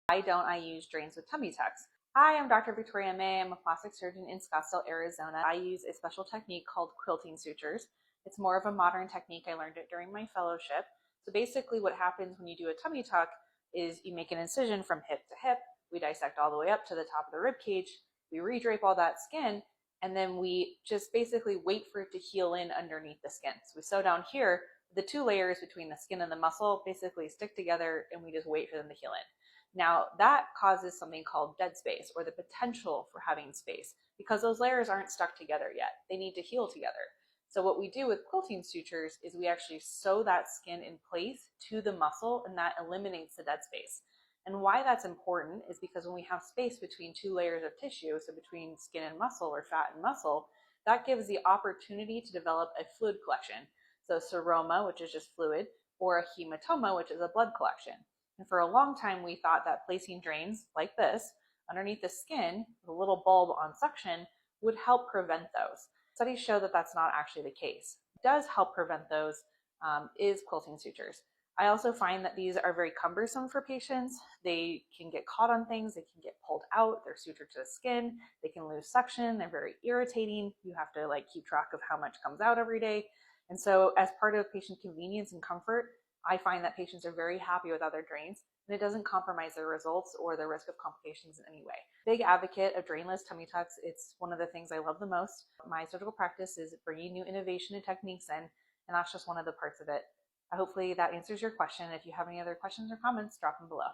Why don't I use drains with tummy tucks? Hi, I'm Dr. Victoria May. I'm a plastic surgeon in Scottsdale, Arizona. I use a special technique called quilting sutures. It's more of a modern technique. I learned it during my fellowship. So basically what happens when you do a tummy tuck is you make an incision from hip to hip. We dissect all the way up to the top of the rib cage. We redrape all that skin, and then we just basically wait for it to heal in underneath the skin. So we sew down here, the two layers between the skin and the muscle basically stick together, and we just wait for them to heal in. Now that causes something called dead space, or the potential for having space, because those layers aren't stuck together yet. They need to heal together. So what we do with quilting sutures is we actually sew that skin in place to the muscle, and that eliminates the dead space. And why that's important is because when we have space between two layers of tissue, so between skin and muscle or fat and muscle, that gives the opportunity to develop a fluid collection. So seroma, which is just fluid, or a hematoma, which is a blood collection. And for a long time, we thought that placing drains like this underneath the skin with a little bulb on suction would help prevent those. Studies show that that's not actually the case. What does help prevent those is quilting sutures. I also find that these are very cumbersome for patients. They can get caught on things, they can get pulled out, they're sutured to the skin, they can lose suction, they're very irritating. You have to keep track of how much comes out every day. And so as part of patient convenience and comfort, I find that patients are very happy with other drains, and it doesn't compromise their results or their risk of complications in any way. Big advocate of drainless tummy tucks. It's one of the things I love the most. My surgical practice is bringing new innovation and techniques in, and that's just one of the parts of it. Hopefully that answers your question. If you have any other questions or comments, drop them below.